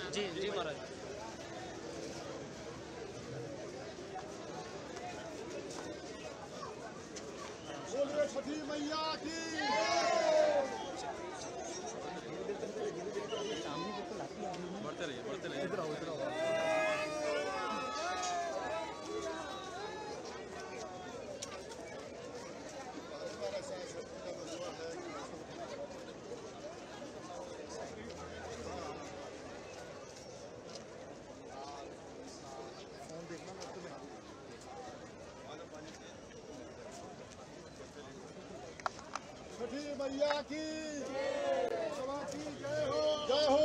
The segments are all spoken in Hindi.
जी जी महाराज। बोलिए छठी मैया की। बढ़ते रहिए बढ़ते रहिए। इधर आओ इधर आओ। छठी मैया की जय हो जय हो।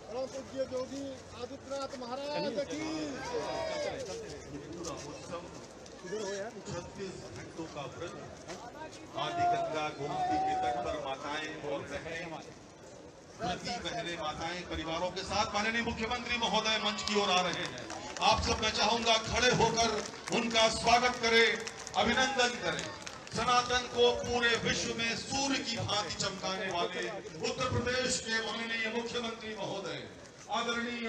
परम पूज्य योगी आदित्यनाथ महाराज की। इधर हो यार। 36 घंटों का व्रत आदि गंगा गोमती के तट पर माताएं और बहनें, प्रति बहनें माताएं परिवारों के साथ माननीय मुख्यमंत्री महोदय मंच की ओर आ रहे हैं। आप सब मैं चाहूंगा खड़े होकर उनका स्वागत करें, अभिनंदन करें। सनातन को पूरे विश्व में सूर्य की भांति चमकाने वाले उत्तर प्रदेश के माननीय मुख्यमंत्री महोदय आदरणीय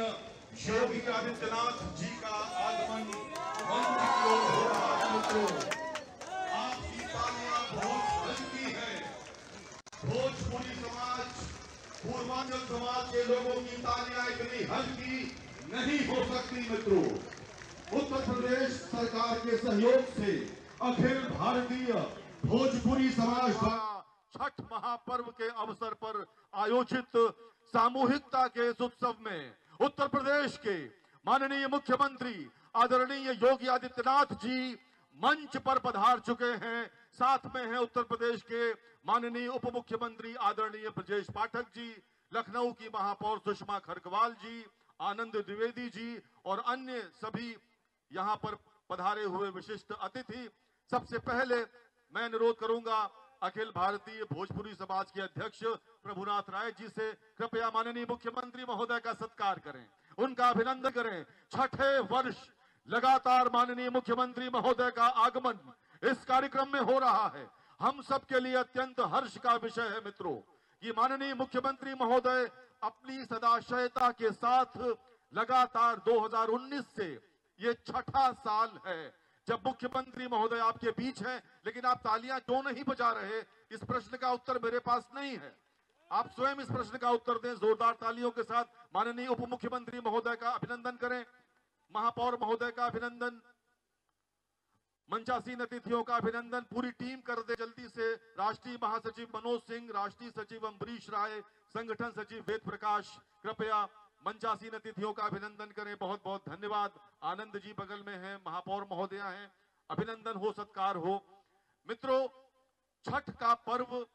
योगी आदित्यनाथ जी का आगमन मंच की ओर हो रहा है। मित्रों, आपकी तालियां बहुत हल्की है। भोजपुरी समाज, पूर्वांचल समाज के लोगों की तालियां इतनी हल्की नहीं हो सकती। मित्रों, उत्तर प्रदेश सरकार के सहयोग से अखिल भारतीय भोजपुरी समाज द्वारा छठ महापर्व के अवसर पर आयोजित सामूहिकता के इस उत्सव में उत्तर प्रदेश के माननीय मुख्यमंत्री आदरणीय योगी आदित्यनाथ जी मंच पर पधार चुके हैं। साथ में हैं उत्तर प्रदेश के माननीय उप मुख्यमंत्री आदरणीय ब्रजेश पाठक जी, लखनऊ की महापौर सुषमा खरगवाल जी, आनंद द्विवेदी जी और अन्य सभी यहाँ पर पधारे हुए विशिष्ट अतिथि। सबसे पहले मैं अनुरोध करूंगा अखिल भारतीय भोजपुरी समाज के अध्यक्ष प्रभुनाथ राय जी से कृपया माननीय मुख्यमंत्री महोदय का सत्कार करें, उनका अभिनंदन करें। छठे वर्ष लगातार माननीय मुख्यमंत्री महोदय का आगमन इस कार्यक्रम में हो रहा है। हम सब के लिए अत्यंत हर्ष का विषय है मित्रों कि माननीय मुख्यमंत्री महोदय अपनी सदाशयता के साथ लगातार 2019 से ये छठा साल है जब मुख्यमंत्री महोदय आपके बीच हैं, लेकिन आप तालियां क्यों नहीं बजा रहे? इस प्रश्न का उत्तर मेरे पास नहीं है। आप स्वयं इस प्रश्न का उत्तर दें जोरदार तालियों के साथ। माननीय उप मुख्यमंत्री महोदय का अभिनंदन करें, महापौर महोदय का अभिनंदन, मंचासीन अतिथियों का अभिनंदन। पूरी टीम कर दे जल्दी से। राष्ट्रीय महासचिव मनोज सिंह, राष्ट्रीय सचिव अम्बरीश राय, संगठन सचिव वेद प्रकाश, कृपया मंचासीन अतिथियों का अभिनंदन करें। बहुत बहुत धन्यवाद। आनंद जी बगल में हैं, महापौर महोदया हैं, अभिनंदन हो, सत्कार हो। मित्रों, छठ का पर्व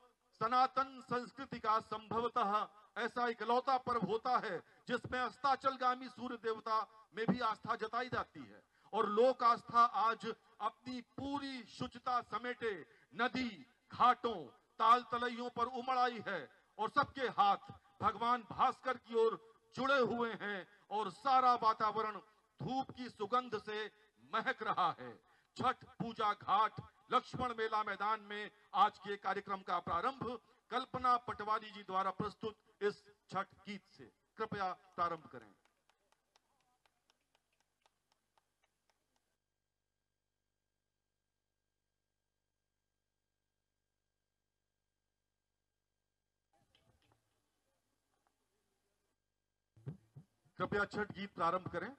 सनातन संस्कृति का संभवतः ऐसा इकलौता पर्व होता है जिसमें अस्ताचलगामी सूर्य देवता में भी आस्था जताई जाती है और लोक आस्था आज अपनी पूरी शुचिता समेटे नदी घाटों ताल तलैयों पर उमड़ आई है और सबके हाथ भगवान भास्कर की ओर जुड़े हुए हैं और सारा वातावरण धूप की सुगंध से महक रहा है। छठ पूजा घाट लक्ष्मण मेला मैदान में आज के कार्यक्रम का प्रारंभ कल्पना पटवारी जी द्वारा प्रस्तुत इस छठ गीत से कृपया प्रारंभ करें। कृपया छठ गीत प्रारंभ करें।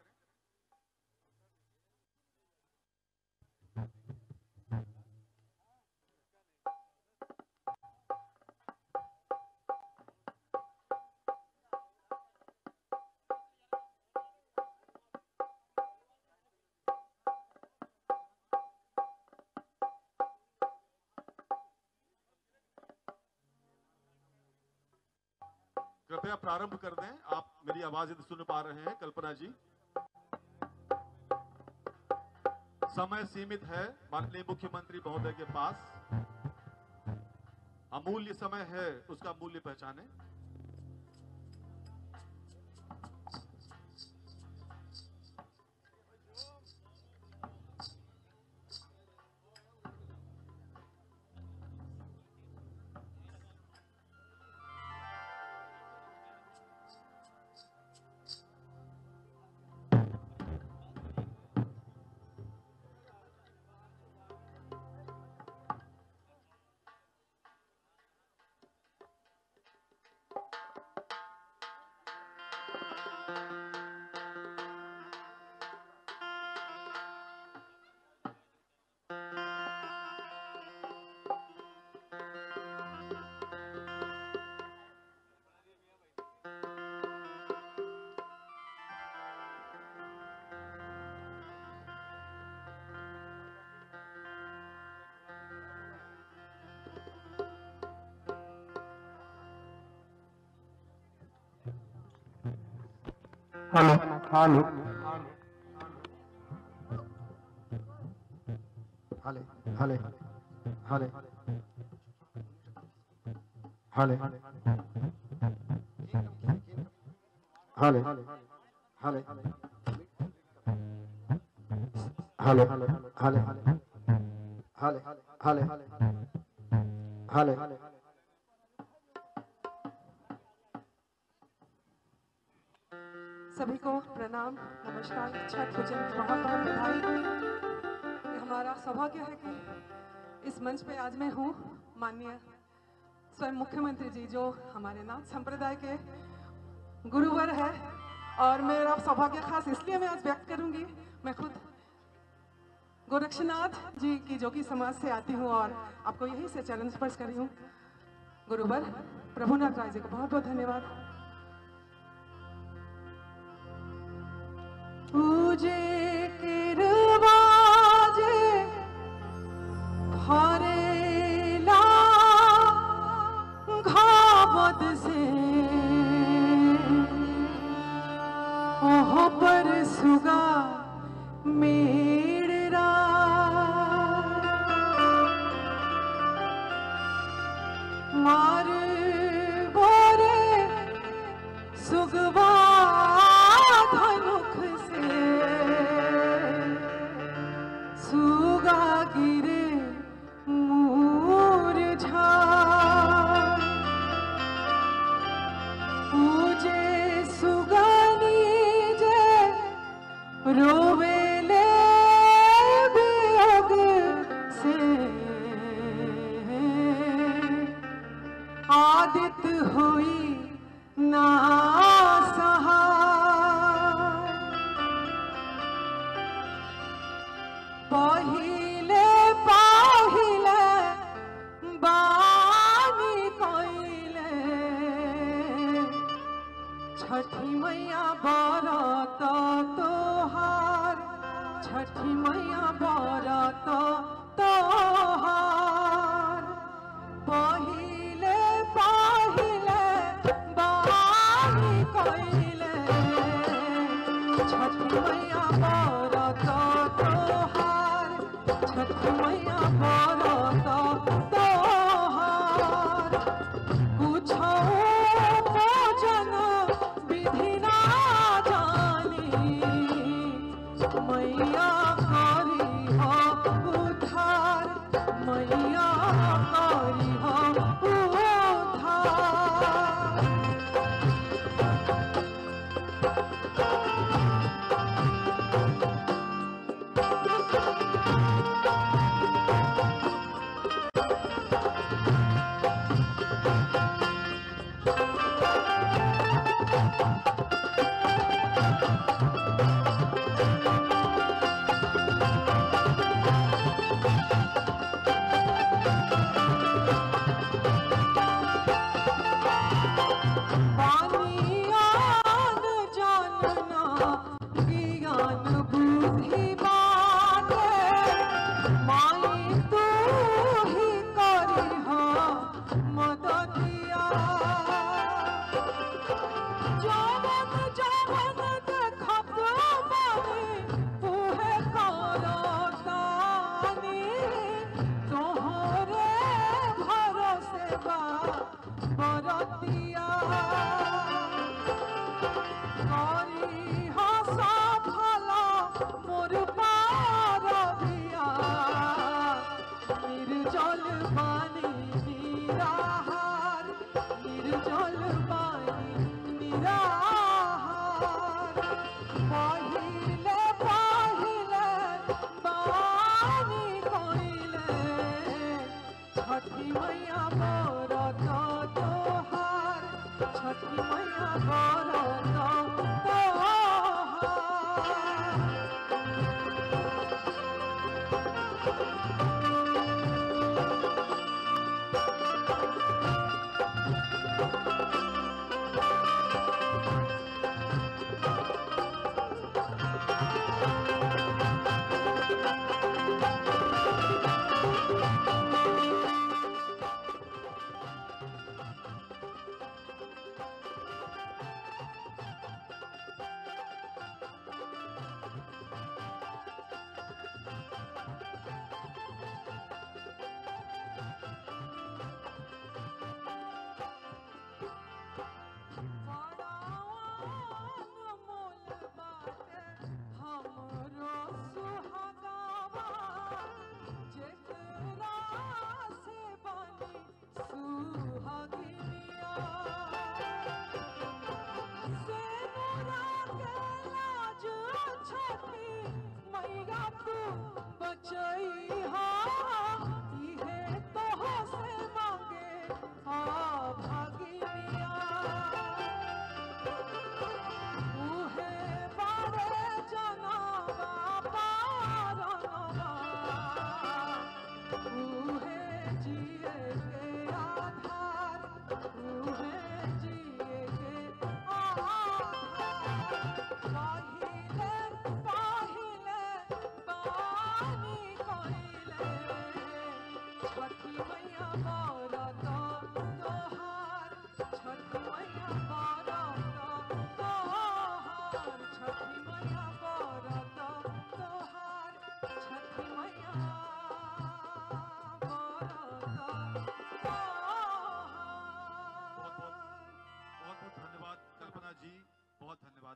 कृपया प्रारंभ कर दें। आप मेरी आवाज यदि सुन पा रहे हैं कल्पना जी। समय सीमित है माननीय मुख्यमंत्री महोदय के पास। अमूल्य समय है, उसका मूल्य पहचाने। हेलो हेलो हले हले हले हले हले हले हले हले हले हले हले सभी को प्रणाम, नमस्कार, छठ पूजन की बहुत बहुत बधाई। ये हमारा सौभाग्य है कि इस मंच पे आज मैं हूँ। माननीय स्वयं मुख्यमंत्री जी जो हमारे नाथ संप्रदाय के गुरुवर है, और मेरा सौभाग्य खास इसलिए मैं आज व्यक्त करूंगी, मैं खुद गोरक्षनाथ जी की जोगी समाज से आती हूँ और आपको यही से चरण स्पर्श करी हूँ। गुरुवर प्रभुनाथ राय जी को बहुत बहुत धन्यवाद। पूजे किरवाजे भरेला घावत से ओह पर सुगा मेरा मार बोरे सुगवा धनुख सुगा गिरे मूरझा पूजे सुगनी जे रोवेले वियोग से आदित हुई ना पहिले पहिले बानी कोइले छठी मैया बरत तोहार, छठी मैया बरत तोहार। पहिले पहिले बानी कोइले छठी मैया बरत तोहार, छठी मैया बरत तोहार। पूछो भोजन विधि ना जानी, मैया करी हो उद्धार, मैया करी हो उद्धार।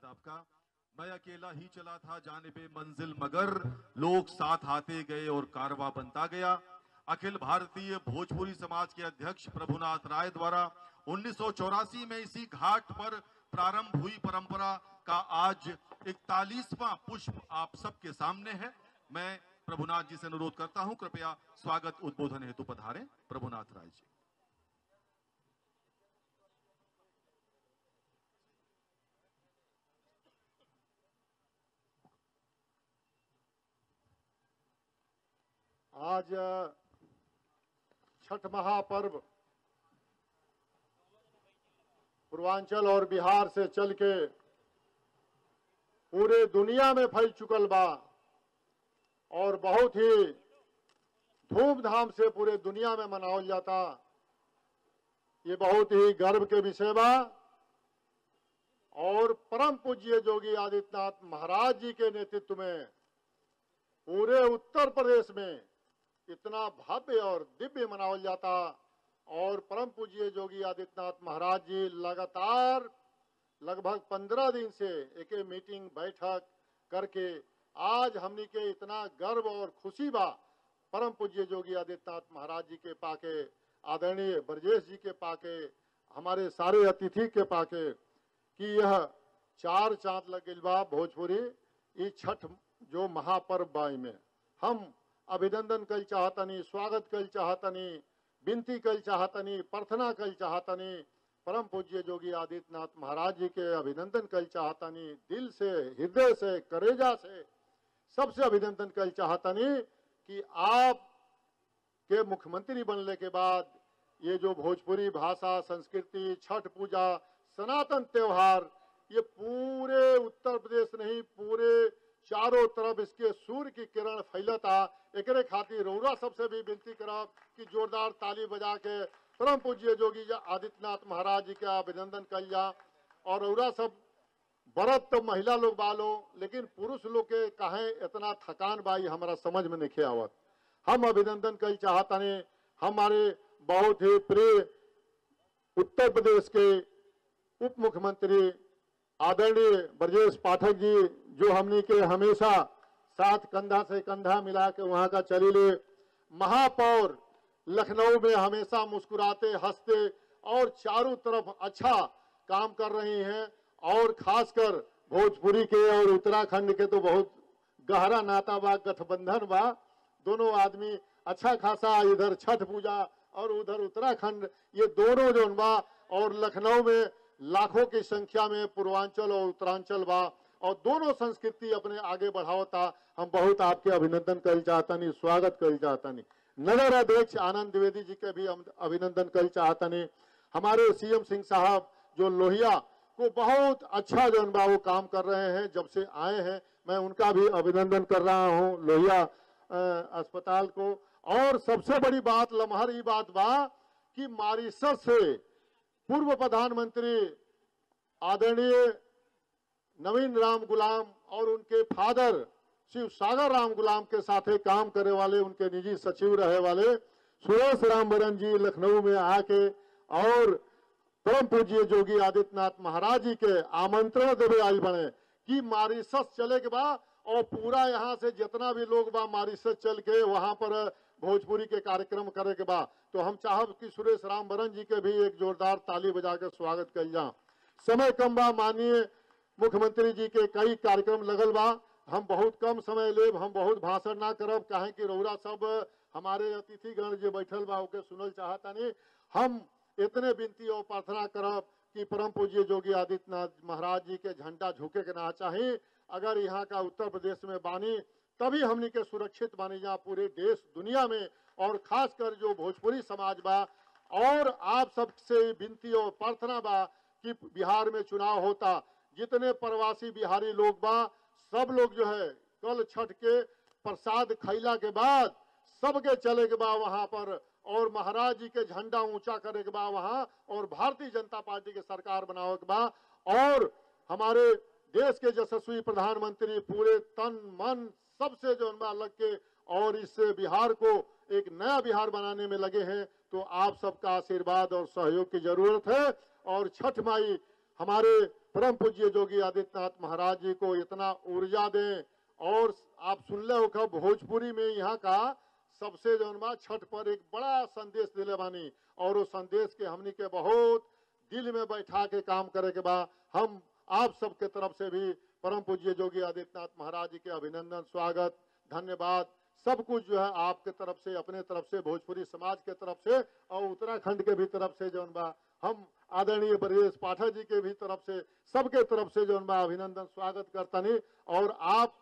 आपका। मैं अकेला ही चला था जानिबे मंजिल मगर लोग साथ आते गए और कारवा बनता गया। अखिल भारतीय भोजपुरी समाज के अध्यक्ष प्रभुनाथ राय द्वारा 1984 में इसी घाट पर प्रारंभ हुई परंपरा का आज 41वां पुष्प आप सबके सामने है। मैं प्रभुनाथ जी से अनुरोध करता हूं, कृपया स्वागत उद्बोधन हेतु पधारें प्रभुनाथ राय जी। आज छठ महापर्व पूर्वांचल और बिहार से चल के पूरे दुनिया में फैल चुकल बा और बहुत ही धूमधाम से पूरे दुनिया में मनावल जाता। ये बहुत ही गर्व के विषय बा और परम पूज्य योगी आदित्यनाथ महाराज जी के नेतृत्व में पूरे उत्तर प्रदेश में इतना भव्य और दिव्य मनावल जाता। और परम पूज्य योगी आदित्यनाथ महाराज जी लगातार लगभग 15 दिन से एक मीटिंग बैठक करके आज हमनी के इतना गर्व और खुशी बा परम पूज्य योगी आदित्यनाथ महाराज जी के पाके, आदरणीय ब्रजेश जी के पाके, हमारे सारे अतिथि के पाके कि यह 4 चांद लग गई बा भोजपुरी ये छठ जो महापर्व बा में हम अभिनंदन कल चाहतनी, स्वागत कल चाहतनी, विनती कल चाहतनी, प्रार्थना कल चाहतनी। परम पूज्य योगी आदित्यनाथ महाराज जी के अभिनंदन कल चाहतनी, दिल से, हृदय से, करेजा से सबसे अभिनंदन कल चाहतनी कि आप के मुख्यमंत्री बनने के बाद ये जो भोजपुरी भाषा, संस्कृति, छठ पूजा, सनातन त्योहार ये पूरे उत्तर प्रदेश नहीं पूरे चारों तरफ इसके सूर्य की किरण फैलता। एकरे खातिर रौरा सबसे भी विनती करब कि जोरदार ताली बजा के परम पूज्य योगी आदित्यनाथ महाराज जी का अभिनंदन कल जा। और रौरा सब व्रत तो महिला लोग बालो लेकिन पुरुष लोग के काहे इतना थकान बाई हमारा समझ में नहीं आवत। हम अभिनंदन कल चाहतने हमारे बहुत ही प्रिय उत्तर प्रदेश के उप मुख्यमंत्री आदरणीय ब्रजेश पाठक जी जो हमनी के हमेशा साथ कंधा से कंधा मिला के वहां का चलीले, महापौर लखनऊ में हमेशा मुस्कुराते हंसते और चारों तरफ अच्छा काम कर रही हैं। और खासकर भोजपुरी के और उत्तराखंड के तो बहुत गहरा नाता बा, गठबंधन बा। दोनों आदमी अच्छा खासा इधर छठ पूजा और उधर उत्तराखंड ये दोनों जो बा और लखनऊ में लाखों की संख्या में पूर्वांचल और उत्तरांचल बा और दोनों संस्कृति अपने आगे बढ़ावता। हम बहुत आपके अभिनंदन कर चाहतनी, स्वागत कर चाहतनी। नगर अध्यक्ष आनंद द्विवेदी जी के भी हम अभिनंदन कर चाहतनी। हमारे सीएम सिंह साहब जो लोहिया को बहुत अच्छा जो वो काम कर रहे हैं जब से आए हैं, मैं उनका भी अभिनंदन कर रहा हूं लोहिया अस्पताल को। और सबसे बड़ी बात लम्हर ये बात बा कि मॉरिशस से पूर्व प्रधानमंत्री आदरणीय नवीन राम गुलाम और उनके फादर शिव सागर राम गुलाम के साथ काम करे वाले उनके निजी सचिव रहे वाले सुरेश रामबरन जी लखनऊ में आके और परम पूज्य योगी आदित्यनाथ महाराज जी के आमंत्रण देवे आई बने कि मॉरिशस चले के बाद और पूरा यहाँ से जितना भी लोग बा मॉरिशस चल के वहां पर भोजपुरी के कार्यक्रम करे के बाद, तो हम चाहब कि सुरेश रामबरन जी के भी एक जोरदार ताली बजा के स्वागत कर जा। समय कम बा, माननीय मुख्यमंत्री जी के कई कार्यक्रम लगल बा, हम बहुत कम समय लेब, हम बहुत भाषण ना करब, काहे कि रउरा सब हमारे अतिथिगण जो बैठल बा ओके सुनल चाहता नहीं। हम इतने विनती और प्रार्थना करब कि परम पूज्य योगी आदित्यनाथ महाराज जी के झंडा झुके के ना चाहिए। अगर यहाँ का उत्तर प्रदेश में बानी तभी हमनी के सुरक्षित बानी जा पूरे देश दुनिया में, और खासकर जो भोजपुरी समाज बा। और आप सबसे विनती और प्रार्थना बा कि बिहार में चुनाव होता, जितने प्रवासी बिहारी लोग बा सब लोग जो है कल छठ के प्रसाद खैला के बाद सबके चले के बा वहां पर, और महाराज जी के झंडा ऊंचा करे के बा वहां, और भारतीय जनता पार्टी के सरकार बनावे के बा। और हमारे देश के यशस्वी प्रधानमंत्री पूरे तन मन सबसे जो लग के और इस बिहार को एक नया बिहार बनाने में लगे हैं। तो आप सबका आशीर्वाद और सहयोग की जरूरत है। और छठ माई हमारे परम पूज्य योगी आदित्यनाथ महाराज जी को इतना ऊर्जा दें। और आप सुन ले हो कब भोजपुरी में यहाँ का सबसे जो छठ पर एक बड़ा संदेश दिले बानी, और वो संदेश के हमनी के बहुत दिल में बैठा के काम करे के बाद हम आप सबके तरफ से भी परम पूज्य योगी आदित्यनाथ महाराज जी के अभिनंदन, स्वागत, धन्यवाद सब कुछ जो है आपके तरफ से, अपने तरफ से, भोजपुरी समाज के तरफ से और उत्तराखंड के भी तरफ से जो हम आदरणीय ब्रजेश पाठक जी के भी तरफ से, सबके तरफ से जो अभिनंदन स्वागत करता नहीं। और आप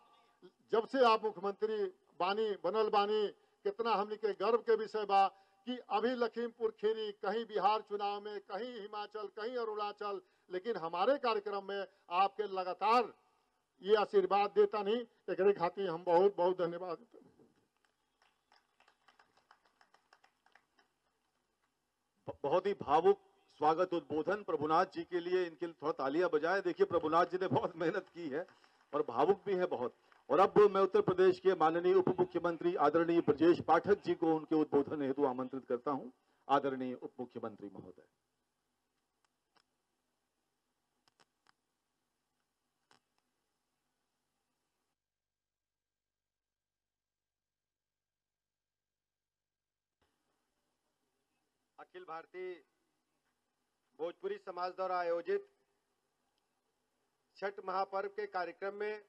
जब से आप मुख्यमंत्री बानी बनल बानी, कितना हमने के गर्व के विषय बा कि अभी लखीमपुर खीरी, कहीं बिहार चुनाव में, कहीं हिमाचल, कहीं अरुणाचल, लेकिन हमारे कार्यक्रम में आपके लगातार ये आशीर्वाद देता नहीं। एक खातिर हम बहुत बहुत धन्यवाद देते हैं। बहुत ही भावुक स्वागत उद्बोधन प्रभुनाथ जी के लिए, इनके लिए थोड़ा तालियां बजाएं। देखिए प्रभुनाथ जी ने बहुत मेहनत की है और भावुक भी है बहुत। और अब मैं उत्तर प्रदेश के माननीय उप मुख्यमंत्री आदरणीय ब्रजेश पाठक जी को उनके उद्बोधन हेतु आमंत्रित करता हूं। आदरणीय उप मुख्यमंत्री महोदय। अखिल भारतीय भोजपुरी समाज द्वारा आयोजित छठ महापर्व के कार्यक्रम में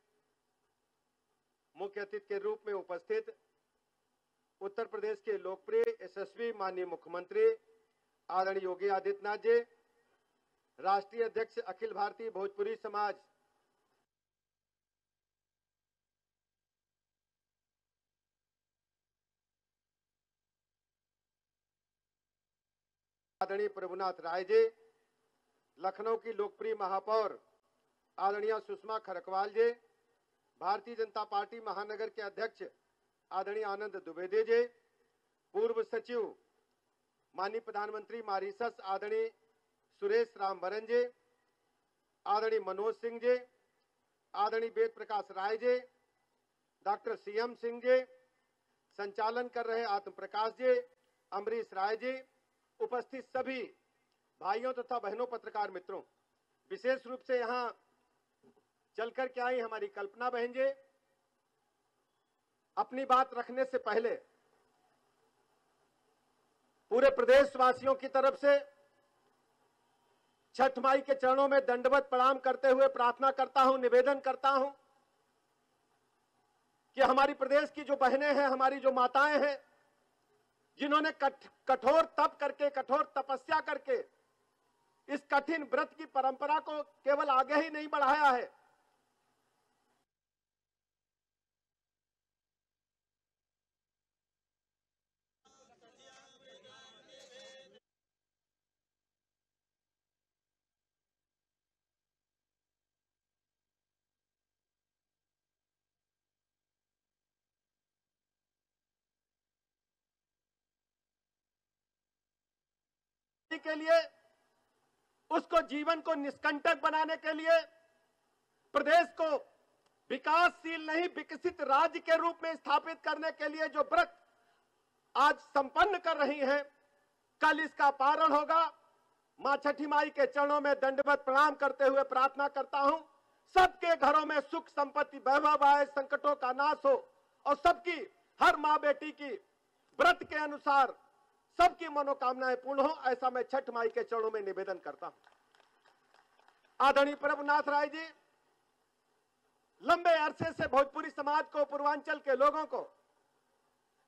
मुख्य अतिथि के रूप में उपस्थित उत्तर प्रदेश के लोकप्रिय यशस्वी माननीय मुख्यमंत्री आदरणीय योगी आदित्यनाथ जी, राष्ट्रीय अध्यक्ष अखिल भारतीय भोजपुरी समाज आदरणीय प्रभुनाथ राय जी, लखनऊ की लोकप्रिय महापौर आदरणीय सुषमा खरकवाल जी, भारतीय जनता पार्टी महानगर के अध्यक्ष आदरणीय आनंद द्विवेदी जी, पूर्व सचिव माननीय प्रधानमंत्री मॉरिशस आदरणीय सुरेश रामबरन जी, आदरणीय मनोज सिंह जी, आदरणीय वेद प्रकाश राय जी, डॉक्टर सीएम सिंह जी, संचालन कर रहे आत्म प्रकाश जी, अमरीश राय जी, उपस्थित सभी भाइयों तथा बहनों पत्रकार मित्रों, विशेष रूप से यहाँ चलकर के आई हमारी कल्पना बहन जी, अपनी बात रखने से पहले पूरे प्रदेशवासियों की तरफ से छठ माई के चरणों में दंडवत प्रणाम करते हुए प्रार्थना करता हूं, निवेदन करता हूं कि हमारी प्रदेश की जो बहनें हैं, हमारी जो माताएं हैं, जिन्होंने कठोर तप करके, कठोर तपस्या करके इस कठिन व्रत की परंपरा को केवल आगे ही नहीं बढ़ाया है, के लिए उसको जीवन को निष्कंटक बनाने के लिए प्रदेश को विकासशील नहीं विकसित राज्य के रूप में स्थापित करने के लिए जो व्रत आज संपन्न कर रही हैं, कल इसका पारण होगा। मां छठी माई के चरणों में दंडवत प्रणाम करते हुए प्रार्थना करता हूं, सबके घरों में सुख संपत्ति वैभव आए, संकटों का नाश हो और सबकी, हर मां बेटी की व्रत के अनुसार सबकी मनोकामनाएं पूर्ण हो, ऐसा मैं छठ माई के चरणों में निवेदन करता हूं। आदरणीय प्रभुनाथ राय जी लंबे अरसे से भोजपुरी समाज को, पूर्वांचल के लोगों को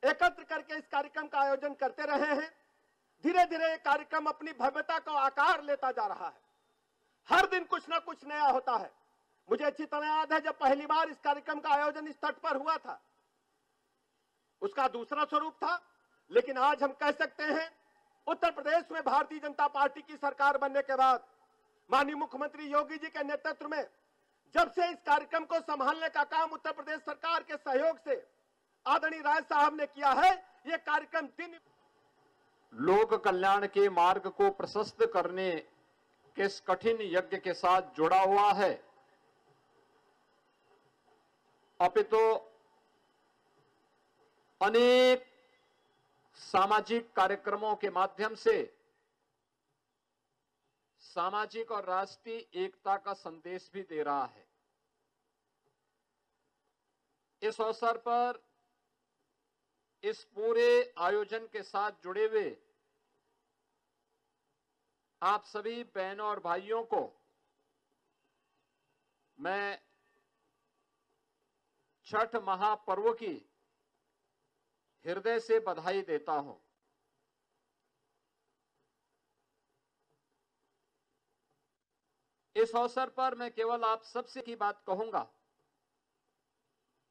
एकत्र करके इस कार्यक्रम का आयोजन करते रहे हैं। धीरे धीरे ये कार्यक्रम अपनी भव्यता को आकार लेता जा रहा है। हर दिन कुछ ना कुछ नया होता है। मुझे अच्छी तरह याद है जब पहली बार इस कार्यक्रम का आयोजन इस तट पर हुआ था, उसका दूसरा स्वरूप था, लेकिन आज हम कह सकते हैं उत्तर प्रदेश में भारतीय जनता पार्टी की सरकार बनने के बाद माननीय मुख्यमंत्री योगी जी के नेतृत्व में जब से इस कार्यक्रम को संभालने का काम उत्तर प्रदेश सरकार के सहयोग से आदरणीय राय साहब ने किया है, ये कार्यक्रम दिन लोक कल्याण के मार्ग को प्रशस्त करने के इस कठिन यज्ञ के साथ जुड़ा हुआ है। अपितु अनेक सामाजिक कार्यक्रमों के माध्यम से सामाजिक और राष्ट्रीय एकता का संदेश भी दे रहा है। इस अवसर पर इस पूरे आयोजन के साथ जुड़े हुए आप सभी बहनों और भाइयों को मैं छठ महापर्व की हृदय से बधाई देता हूं। इस अवसर पर मैं केवल आप सबसे की बात कहूंगा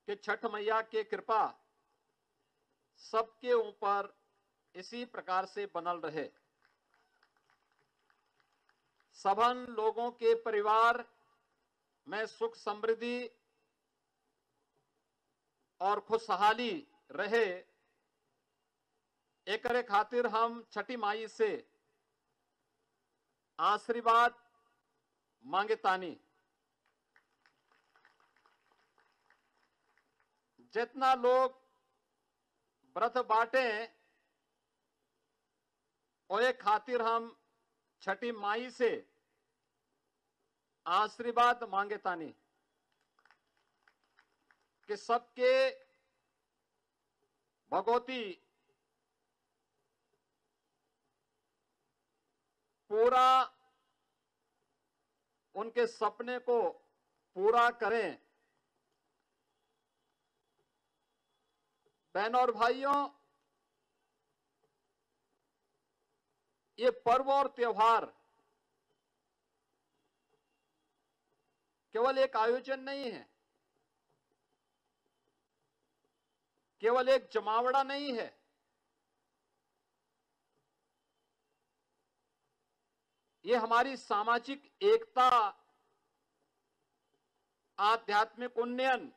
कि छठ मैया की कृपा सबके ऊपर इसी प्रकार से बनल रहे। सबन लोगों के परिवार में सुख समृद्धि और खुशहाली रहे, एकरे खातिर हम छठी माई से आशीर्वाद मांगतानी। जितना लोग व्रत बांटे ओए खातिर हम छठी माई से आशीर्वाद मांगतानी कि सबके भगवती पूरा उनके सपने को पूरा करें। बहनों और भाइयों, ये पर्व और त्योहार केवल एक आयोजन नहीं है, केवल एक जमावड़ा नहीं है। ये हमारी सामाजिक एकता, आध्यात्मिक उन्नयन,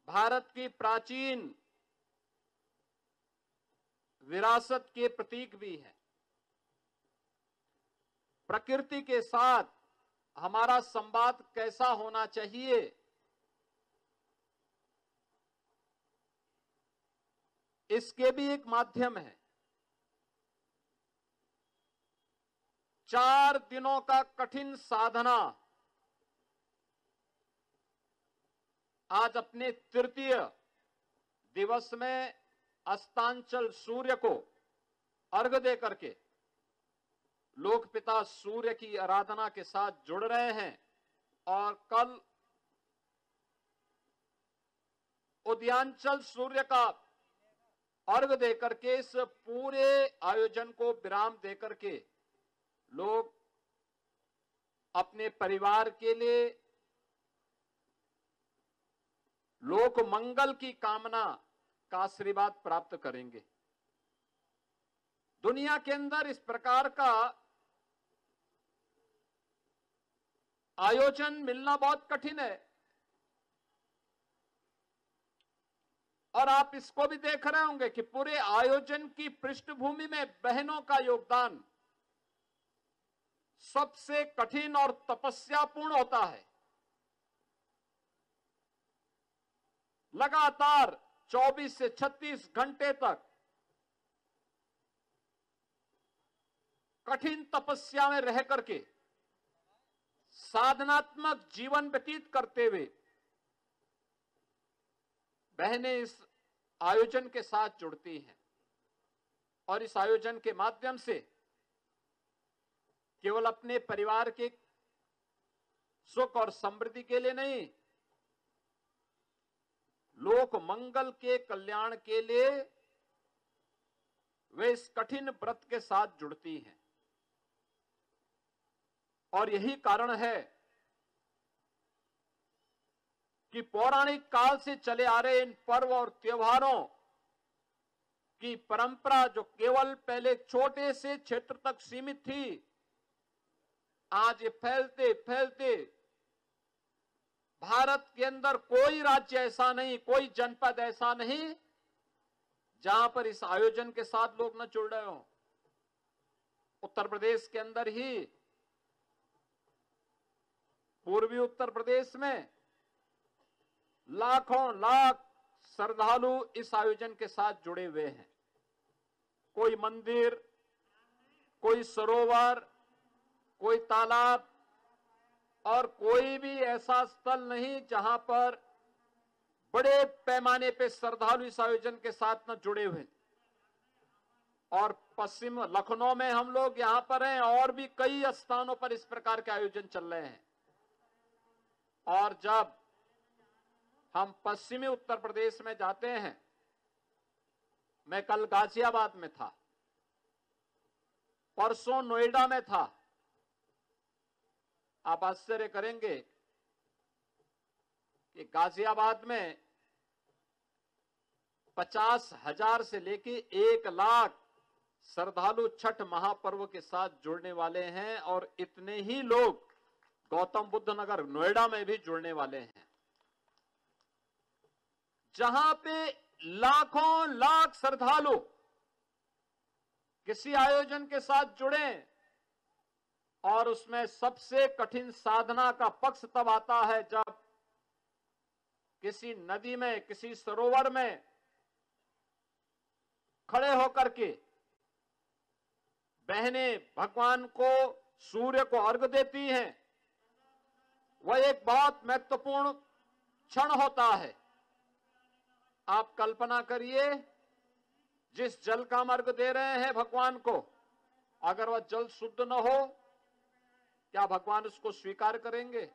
भारत की प्राचीन विरासत के प्रतीक भी है। प्रकृति के साथ हमारा संवाद कैसा होना चाहिए, इसके भी एक माध्यम है। 4 दिनों का कठिन साधना आज अपने तृतीय दिवस में अस्तांचल सूर्य को अर्घ्य दे करके लोक पिता सूर्य की आराधना के साथ जुड़ रहे हैं और कल उदयांचल सूर्य का अर्घ देकर के, इस पूरे आयोजन को विराम देकर के लोग अपने परिवार के लिए लोक मंगल की कामना का आशीर्वाद प्राप्त करेंगे। दुनिया के अंदर इस प्रकार का आयोजन मिलना बहुत कठिन है, और आप इसको भी देख रहे होंगे कि पूरे आयोजन की पृष्ठभूमि में बहनों का योगदान सबसे कठिन और तपस्यापूर्ण होता है। लगातार 24 से 36 घंटे तक कठिन तपस्या में रह करके साधनात्मक जीवन व्यतीत करते हुए बहनें इस आयोजन के साथ जुड़ती हैं, और इस आयोजन के माध्यम से केवल अपने परिवार के सुख और समृद्धि के लिए नहीं, लोक मंगल के कल्याण के लिए वे इस कठिन व्रत के साथ जुड़ती हैं। और यही कारण है कि पौराणिक काल से चले आ रहे इन पर्व और त्योहारों की परंपरा, जो केवल पहले छोटे से क्षेत्र तक सीमित थी, आज ये फैलते फैलते भारत के अंदर कोई राज्य ऐसा नहीं, कोई जनपद ऐसा नहीं जहां पर इस आयोजन के साथ लोग न जुड़ रहे हो। उत्तर प्रदेश के अंदर ही, पूर्वी उत्तर प्रदेश में लाखों लाख श्रद्धालु इस आयोजन के साथ जुड़े हुए हैं। कोई मंदिर, कोई सरोवर, कोई तालाब और कोई भी ऐसा स्थल नहीं जहां पर बड़े पैमाने पे श्रद्धालु इस आयोजन के साथ न जुड़े हुए। और पश्चिम लखनऊ में हम लोग यहां पर हैं, और भी कई स्थानों पर इस प्रकार के आयोजन चल रहे हैं। और जब हम पश्चिमी उत्तर प्रदेश में जाते हैं, मैं कल गाजियाबाद में था, परसों नोएडा में था, आप आश्चर्य करेंगे कि गाजियाबाद में 50,000 से लेके 1 लाख श्रद्धालु छठ महापर्व के साथ जुड़ने वाले हैं, और इतने ही लोग गौतम बुद्ध नगर नोएडा में भी जुड़ने वाले हैं, जहां पे लाखों लाख श्रद्धालु किसी आयोजन के साथ जुड़े। और उसमें सबसे कठिन साधना का पक्ष तब आता है जब किसी नदी में, किसी सरोवर में खड़े होकर के बहनें भगवान को, सूर्य को अर्घ देती हैं। वह एक बहुत महत्वपूर्ण क्षण होता है। आप कल्पना करिए, जिस जल का हम अर्घ दे रहे हैं भगवान को, अगर वह जल शुद्ध न हो, क्या भगवान उसको स्वीकार करेंगे?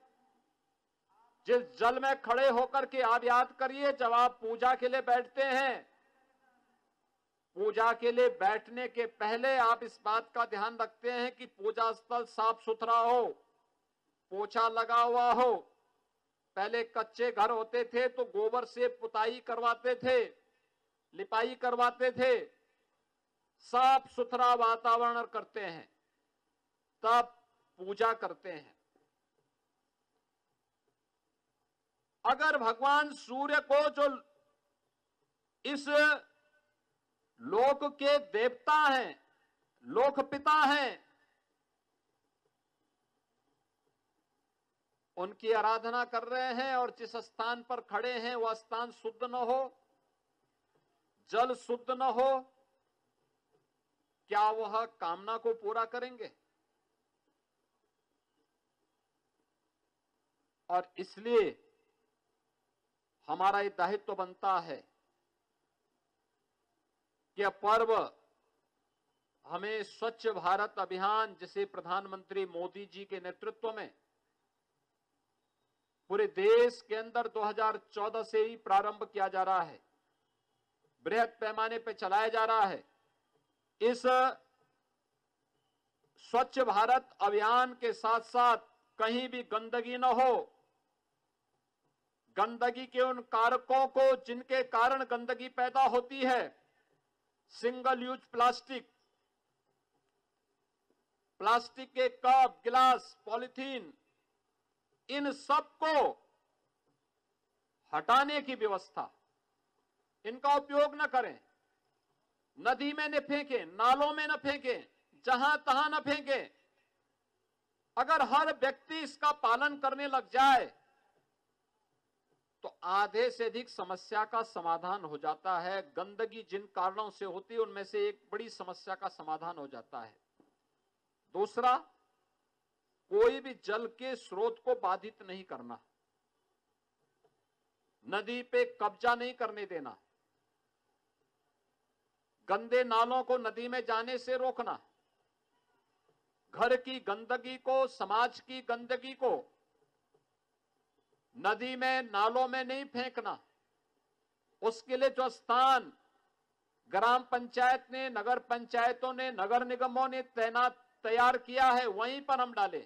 जिस जल में खड़े होकर के आप याद करिए, जब आप पूजा के लिए बैठते हैं, पूजा के लिए बैठने के पहले आप इस बात का ध्यान रखते हैं कि पूजा स्थल साफ सुथरा हो, पोछा लगा हुआ हो। पहले कच्चे घर होते थे तो गोबर से पुताई करवाते थे, लिपाई करवाते थे, साफ सुथरा वातावरण करते हैं, तब पूजा करते हैं। अगर भगवान सूर्य को, जो इस लोक के देवता हैं, लोक पिता हैं, उनकी आराधना कर रहे हैं, और जिस स्थान पर खड़े हैं वह स्थान शुद्ध न हो, जल शुद्ध न हो, क्या वह कामना को पूरा करेंगे? और इसलिए हमारा ये दायित्व बनता है कि यह पर्व हमें स्वच्छ भारत अभियान, जिसे प्रधानमंत्री मोदी जी के नेतृत्व में पूरे देश के अंदर 2014 से ही प्रारंभ किया जा रहा है, बृहद पैमाने पर चलाया जा रहा है। इस स्वच्छ भारत अभियान के साथ साथ कहीं भी गंदगी न हो, गंदगी के उन कारकों को जिनके कारण गंदगी पैदा होती है, सिंगल यूज प्लास्टिक, प्लास्टिक के कप, गिलास, पॉलिथीन, इन सब को हटाने की व्यवस्था, इनका उपयोग न करें, नदी में न फेंकें, नालों में न फेंकें, जहां तहां न फेंकें। अगर हर व्यक्ति इसका पालन करने लग जाए तो आधे से अधिक समस्या का समाधान हो जाता है। गंदगी जिन कारणों से होती है उनमें से एक बड़ी समस्या का समाधान हो जाता है। दूसरा, कोई भी जल के स्रोत को बाधित नहीं करना, नदी पे कब्जा नहीं करने देना, गंदे नालों को नदी में जाने से रोकना, घर की गंदगी को, समाज की गंदगी को नदी में, नालों में नहीं फेंकना। उसके लिए जो स्थान ग्राम पंचायत ने, नगर पंचायतों ने, नगर निगमों ने तैयार किया है, वहीं पर हम डालें।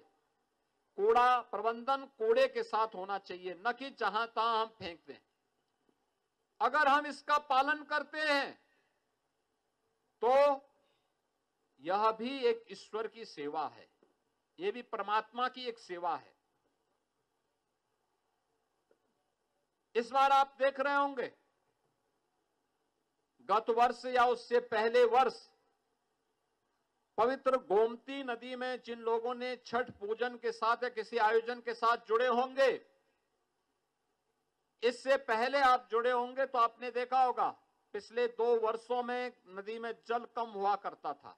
कूड़ा प्रबंधन कूड़े के साथ होना चाहिए, न कि जहां तहां हम फेंक दें। अगर हम इसका पालन करते हैं तो यह भी एक ईश्वर की सेवा है, यह भी परमात्मा की एक सेवा है। इस बार आप देख रहे होंगे, गत वर्ष या उससे पहले वर्ष पवित्र गोमती नदी में जिन लोगों ने छठ पूजन के साथ या किसी आयोजन के साथ जुड़े होंगे, इससे पहले आप जुड़े होंगे तो आपने देखा होगा पिछले 2 वर्षों में नदी में जल कम हुआ करता था।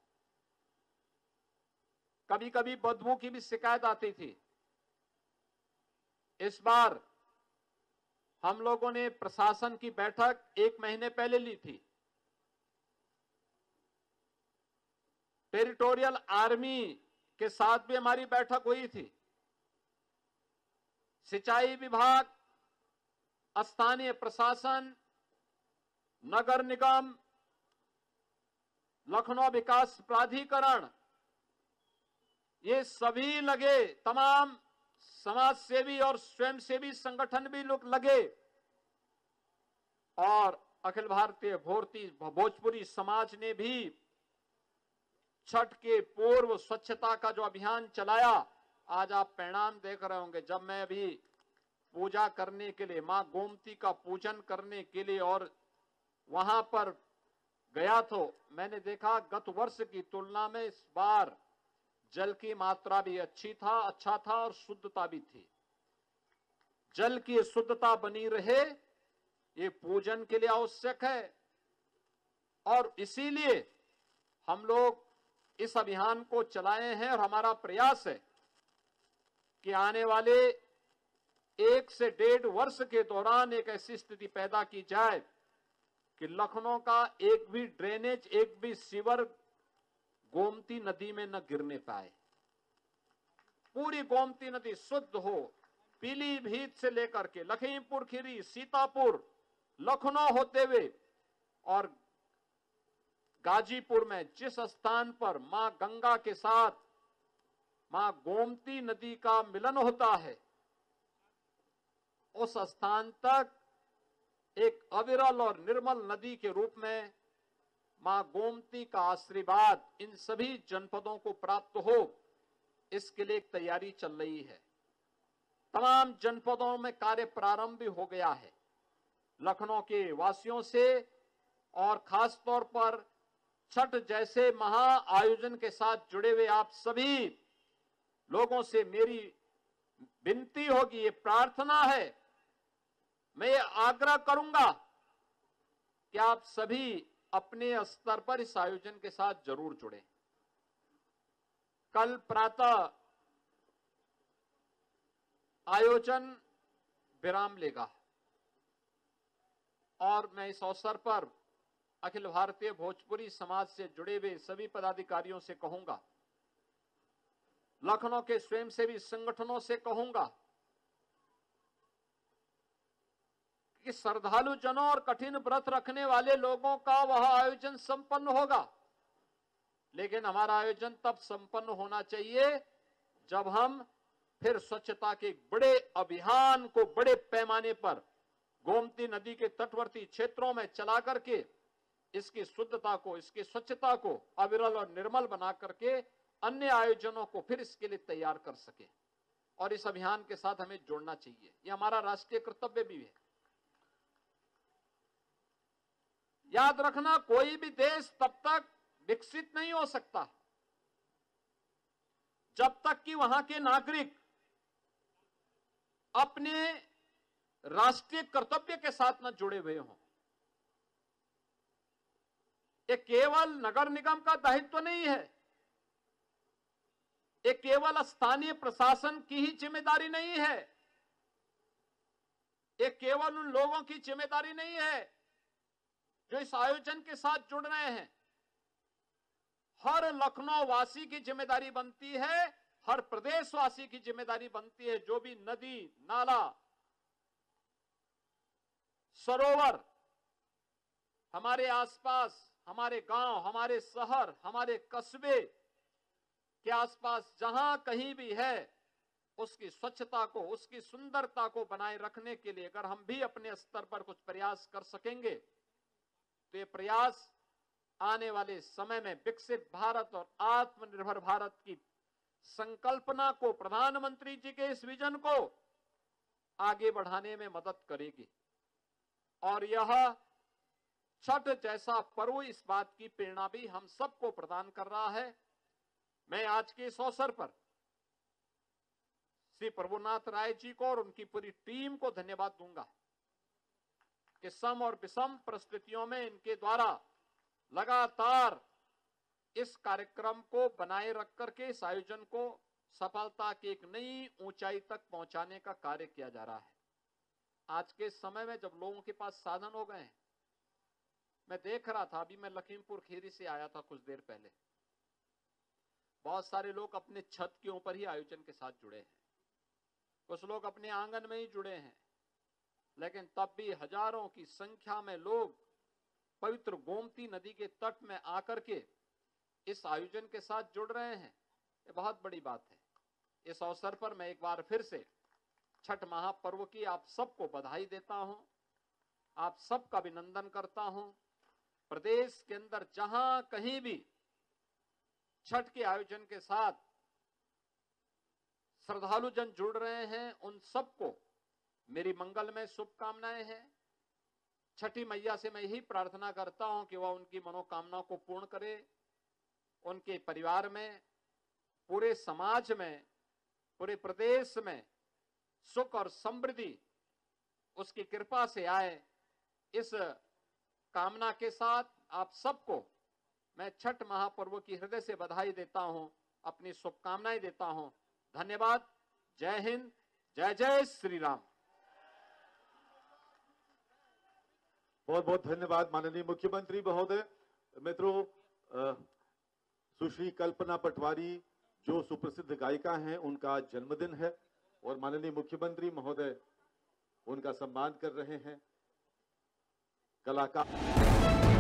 कभी कभी बदबू की भी शिकायत आती थी। इस बार हम लोगों ने प्रशासन की बैठक 1 महीने पहले ली थी। टेरिटोरियल आर्मी के साथ भी हमारी बैठक हुई थी। सिंचाई विभाग, स्थानीय प्रशासन, नगर निगम, लखनऊ विकास प्राधिकरण, ये सभी लगे, तमाम समाज सेवी और स्वयंसेवी संगठन भी लोग लगे, और अखिल भारतीय भोजपुरी समाज ने भी छठ के पूर्व स्वच्छता का जो अभियान चलाया, आज आप परिणाम देख रहे होंगे। जब मैं अभी पूजा करने के लिए, मां गोमती का पूजन करने के लिए और वहां पर गया तो मैंने देखा गत वर्ष की तुलना में इस बार जल की मात्रा भी अच्छा था और शुद्धता भी थी। जल की शुद्धता बनी रहे, ये पूजन के लिए आवश्यक है, और इसीलिए हम लोग इस अभियान को चलाए हैं। और हमारा प्रयास है कि आने वाले 1 से 1.5 वर्ष के दौरान एक ऐसी स्थिति पैदा की जाए कि लखनऊ का एक भी ड्रेनेज, एक भी सीवर गोमती नदी में न गिरने पाए। पूरी गोमती नदी शुद्ध हो, पीलीभीत से लेकर के लखीमपुर खीरी, सीतापुर, लखनऊ होते हुए और गाजीपुर में जिस स्थान पर मां गंगा के साथ मां गोमती नदी का मिलन होता है, उस स्थान तक एक अविरल और निर्मल नदी के रूप में मां गोमती का आशीर्वाद इन सभी जनपदों को प्राप्त हो, इसके लिए एक तैयारी चल रही है। तमाम जनपदों में कार्य प्रारंभ भी हो गया है। लखनऊ के वासियों से और खास तौर पर छठ जैसे महा आयोजन के साथ जुड़े हुए आप सभी लोगों से मेरी विनती होगी, ये प्रार्थना है, मैं ये आग्रह करूंगा कि आप सभी अपने स्तर पर इस आयोजन के साथ जरूर जुड़ें। कल प्रातः आयोजन विराम लेगा और मैं इस अवसर पर अखिल भारतीय भोजपुरी समाज से जुड़े हुए सभी पदाधिकारियों से कहूंगा, लखनऊ के स्वयंसेवी संगठनों से कहूंगा कि श्रद्धालु जनों और कठिन व्रत रखने वाले लोगों का वह आयोजन संपन्न होगा, लेकिन हमारा आयोजन तब संपन्न होना चाहिए जब हम फिर स्वच्छता के बड़े अभियान को बड़े पैमाने पर गोमती नदी के तटवर्ती क्षेत्रों में चला करके इसकी शुद्धता को, इसकी स्वच्छता को अविरल और निर्मल बना करके अन्य आयोजनों को फिर इसके लिए तैयार कर सके। और इस अभियान के साथ हमें जोड़ना चाहिए, ये हमारा राष्ट्रीय कर्तव्य भी है। याद रखना, कोई भी देश तब तक विकसित नहीं हो सकता जब तक कि वहां के नागरिक अपने राष्ट्रीय कर्तव्य के साथ न जुड़े हुए हों। ये केवल नगर निगम का दायित्व नहीं है, ये केवल स्थानीय प्रशासन की ही जिम्मेदारी नहीं है, ये केवल उन लोगों की जिम्मेदारी नहीं है जो इस आयोजन के साथ जुड़ रहे हैं। हर लखनऊ वासी की जिम्मेदारी बनती है, हर प्रदेशवासी की जिम्मेदारी बनती है, जो भी नदी, नाला, सरोवर हमारे आसपास, हमारे गांव, हमारे शहर, हमारे कस्बे के आसपास जहां कहीं भी है, उसकी स्वच्छता को, उसकी सुंदरता को बनाए रखने के लिए अगर हम भी अपने स्तर पर कुछ प्रयास कर सकेंगे तो ये प्रयास आने वाले समय में विकसित भारत और आत्मनिर्भर भारत की संकल्पना को, प्रधानमंत्री जी के इस विजन को आगे बढ़ाने में मदद करेगी। और यह छठ जैसा पर्व इस बात की प्रेरणा भी हम सबको प्रदान कर रहा है। मैं आज के इस अवसर पर श्री प्रभुनाथ राय जी को और उनकी पूरी टीम को धन्यवाद दूंगा कि सम और विषम परिस्थितियों में इनके द्वारा लगातार इस कार्यक्रम को बनाए रख करके इस आयोजन को सफलता की एक नई ऊंचाई तक पहुंचाने का कार्य किया जा रहा है। आज के समय में जब लोगों के पास साधन हो गए हैं, मैं देख रहा था, अभी मैं लखीमपुर खीरी से आया था कुछ देर पहले, बहुत सारे लोग अपने छत के ऊपर ही आयोजन के साथ जुड़े हैं, कुछ लोग अपने आंगन में ही जुड़े हैं, लेकिन तब भी हजारों की संख्या में लोग पवित्र गोमती नदी के तट में आकर के इस आयोजन के साथ जुड़ रहे हैं। ये बहुत बड़ी बात है। इस अवसर पर मैं एक बार फिर से छठ महापर्व की आप सबको बधाई देता हूं, आप सबका अभिनंदन करता हूं। प्रदेश के अंदर जहां कहीं भी छठ के आयोजन के साथ श्रद्धालु जन जुड़ रहे हैं, उन सबको मेरी मंगलमय शुभकामनाएं हैं। छठी मैया से मैं यही प्रार्थना करता हूं कि वह उनकी मनोकामना को पूर्ण करे, उनके परिवार में, पूरे समाज में, पूरे प्रदेश में सुख और समृद्धि उसकी कृपा से आए। इस कामना के साथ आप सबको मैं छठ महापर्व की हृदय से बधाई देता हूं, अपनी शुभकामनाएं देता हूं। धन्यवाद। जय हिंद, जय जय श्री राम। बहुत बहुत धन्यवाद माननीय मुख्यमंत्री महोदय। मित्रों, सुश्री कल्पना पटवारी जो सुप्रसिद्ध गायिका हैं, उनका जन्मदिन है और माननीय मुख्यमंत्री महोदय उनका सम्मान कर रहे हैं। कलाकार